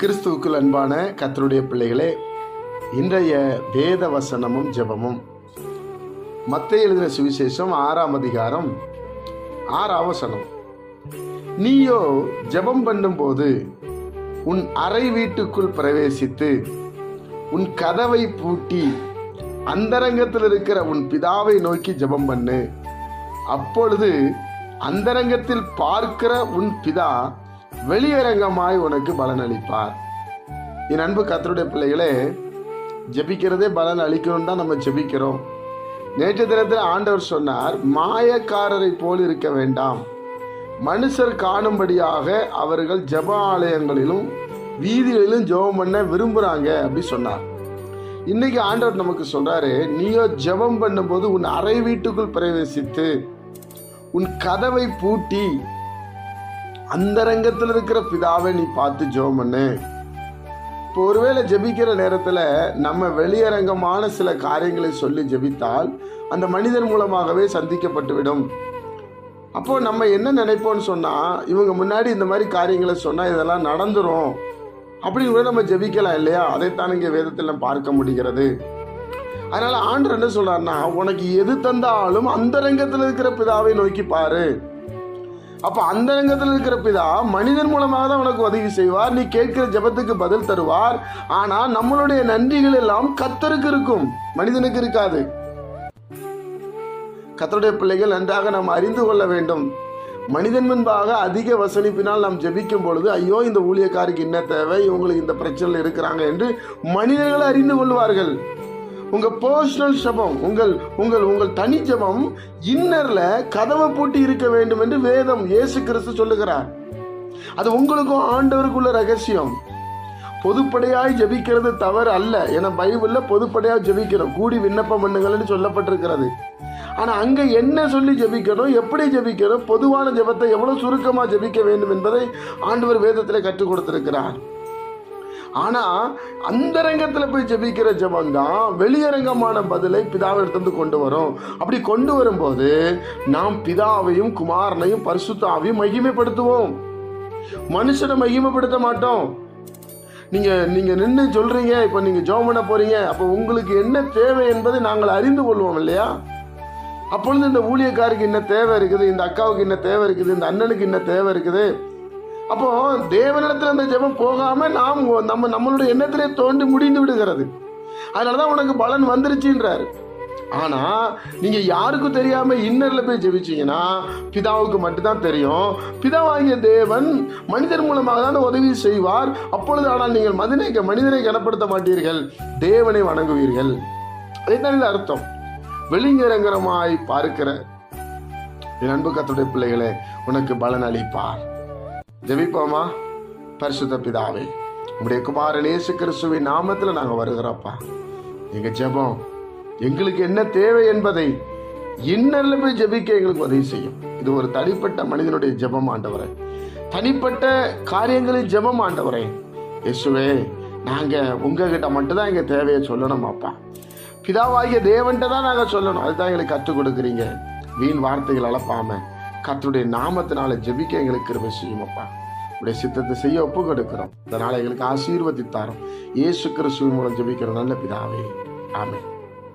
கிறிஸ்துவுக்குள் அன்பான கர்த்தருடைய பிள்ளைகளே, இன்றைய வேத வசனமும் ஜெபமும் மத்தேயு எழுதின சுவிசேஷம் 6ஆம் அதிகாரம் 6ஆம் வசனம். நீயோ ஜெபம் பண்ணும்போது உன் அறை வீட்டுக்குள் பிரவேசித்து உன் கதவை பூட்டி அந்தரங்கத்தில் இருக்கிற உன் பிதாவை நோக்கி ஜெபம் பண்ணு. அப்பொழுது அந்தரங்கத்தில் பார்க்கிற உன் பிதா வெளியரங்கமாய் உனக்கு பலன் அளிப்பார். என் அன்பு கர்த்தருடைய பிள்ளைகளே, ஜெபிக்கிறதே பலன் அளிக்கணும் தான் நம்ம ஜெபிக்கிறோம். நேற்று தினத்தில் ஆண்டவர் சொன்னார், மாயக்காரரை போல் இருக்க வேண்டாம், மனுஷர் காணும்படியாக அவர்கள் ஜெப ஆலயங்களிலும் வீதிகளிலும் ஜெபம் பண்ண விரும்புகிறாங்க அப்படி சொன்னார். இன்னைக்கு ஆண்டவர் நமக்கு சொல்றாரு, நீயோ ஜெபம் பண்ணும்போது உன் அறை வீட்டுக்குள் பிரவேசித்து உன் கதவை பூட்டி அந்தரங்கத்தில் இருக்கிற பிதாவை நீ பார்த்து ஜெபம் பண்ணு. இப்போ ஒருவேளை ஜெபிக்கிற நேரத்தில் நம்ம வெளியரங்கமான சில காரியங்களை சொல்லி ஜெபித்தால் அந்த மனிதன் மூலமாகவே சந்திக்கப்பட்டுவிடும். அப்போ நம்ம என்ன நினைப்போம்னு சொன்னால், இவங்க முன்னாடி இந்த மாதிரி காரியங்களை சொன்னால் இதெல்லாம் நடந்துரும் அப்படின்னு கூட நம்ம ஜெபிக்கலாம் இல்லையா? அதைத்தான் இங்கே வேதத்தில் நம்ம பார்க்க முடிகிறது. அதனால ஆண்டவர் என்ன சொல்றாருன்னா, உனக்கு எது தந்தாலும் அந்தரங்கத்தில் இருக்கிற பிதாவை நோக்கி பாரு. அப்ப அந்தரங்கத்தில் இருக்கிற பிதா மனிதன் மூலமாக தான் உனக்கு உதவி செய்வார். நீ கேட்கிற ஜெபத்துக்கு பதில் தருவார். ஆனா நம்மளுடைய நன்றிகள் எல்லாம் கர்த்தருக்கு இருக்கும், மனிதனுக்கு இருக்காது. கர்த்தருடைய பிள்ளைகள் நன்றாக நாம் அறிந்து கொள்ள வேண்டும். மனிதன் முன்பாக அதிக வசனிப்பினால் நாம் ஜெபிக்கும் பொழுது, ஐயோ இந்த ஊழியக்காருக்கு என்ன தேவை, இவங்களுக்கு இந்த பிரச்சனை இருக்கிறாங்க என்று மனிதர்கள் அறிந்து கொள்வார்கள். உங்க பர்சனல் ஜெபம், உங்கள் உங்கள் உங்கள் தனி ஜெபம் இன்னர்ல கதவை பூட்டி இருக்க வேண்டும் என்று வேதம் இயேசு கிறிஸ்து சொல்லுகிறார். அது உங்களுக்கும் ஆண்டவருக்குள்ள ரகசியம். பொதுப்படையாய் ஜெபிக்கிறது தவறு அல்ல. ஏன்னா பைபிள்ல பொதுப்படையாய் ஜெபிக்கிறோம், கூடி விண்ணப்பம் பண்ணுங்கள்னு சொல்லப்பட்டிருக்கிறது. ஆனா அங்க என்ன சொல்லி ஜெபிக்கணும், எப்படி ஜெபிக்கணும், பொதுவான ஜெபத்தை எவ்வளவு சுருக்கமா ஜெபிக்க வேண்டும் என்பதை ஆண்டவர் வேதத்திலே கற்றுக் கொடுத்திருக்கிறார். ஆனா அந்தரங்கத்துல போய் ஜெபிக்கிற ஜெபம் தான் வெளியரங்கமான பதிலை பிதாவிடத்திலிருந்து கொண்டு வரும். அப்படி கொண்டு வரும்போது நாம் பிதாவையும் குமாரனையும் பரிசுத்த ஆவியையும் மகிமைப்படுத்துவோம், மனுஷனை மகிமைப்படுத்த மாட்டோம். நீங்க நின்று சொல்றீங்க, இப்ப நீங்க ஜெபம் பண்ண போறீங்க, அப்ப உங்களுக்கு என்ன தேவை என்பதை நாங்கள் அறிந்து கொள்வோம் இல்லையா? அப்பொழுது இந்த ஊழியக்காருக்கு என்ன தேவை இருக்குது, இந்த அக்காவுக்கு என்ன தேவை இருக்குது, இந்த அண்ணனுக்கு என்ன தேவை இருக்குது. அப்போ தேவனிடத்தில் அந்த ஜெபம் போகாம நம்மளுடைய எண்ணத்திலே தோண்டி முடிந்து விடுகிறது. அதனாலதான் உனக்கு பலன் வந்துருச்சுன்றாரு. ஆனா நீங்க யாருக்கும் தெரியாம இன்னர்ல போய் ஜெபிச்சீங்கன்னா பிதாவுக்கு மட்டும்தான் தெரியும். பிதாவாகிய தேவன் மனிதர் மூலமாக தான் உதவி செய்வார். அப்பொழுது ஆனால் நீங்கள் மனிதனை கனப்படுத்த மாட்டீர்கள், தேவனை வணங்குவீர்கள். அதைத்தான் இந்த அர்த்தம். வெளியரங்கமாய் பார்க்கிற என் அன்பு கர்த்தருடைய பிள்ளைகளே, உனக்கு பலன் அளிப்பார். ஜெபிப்போமா? பரிசுத்த பிதாவே, உம்முடைய குமாரன் இயேசு கிறிஸ்துவின் நாமத்தில் நாங்கள் வருகிறோப்பா. எங்க ஜெபம் எங்களுக்கு என்ன தேவை என்பதை இன்னர்ல போய் ஜெபிக்க எங்களுக்கு உதவி செய்யும். இது ஒரு தனிப்பட்ட மனிதனுடைய ஜெபம் ஆண்டவரே, தனிப்பட்ட காரியங்களின் ஜெபம் ஆண்டவரே. இயேசுவே, நாங்க உங்ககிட்ட மட்டும்தான் எங்க தேவையை சொல்லணுமாப்பா. பிதாவாகிய தேவன்கிட்ட தான் நாங்கள் சொல்லணும். அதுதான் எங்களுக்கு கற்றுக் கொடுக்குறீங்க. வீண் வார்த்தைகள் அளப்பாம கர்த்தருடைய நாமத்தினால ஜெபிக்க எங்களுக்கு கிருபை செய்யுமப்பா. உடைய சித்தத்தை செய்ய ஒப்பு கொடுக்கிறோம். இதனால எங்களுக்கு ஆசீர்வதித்தாரும். இயேசு கிறிஸ்துவின் மூலம் ஜெபிக்கிற நல்ல பிதாவே, ஆமென்.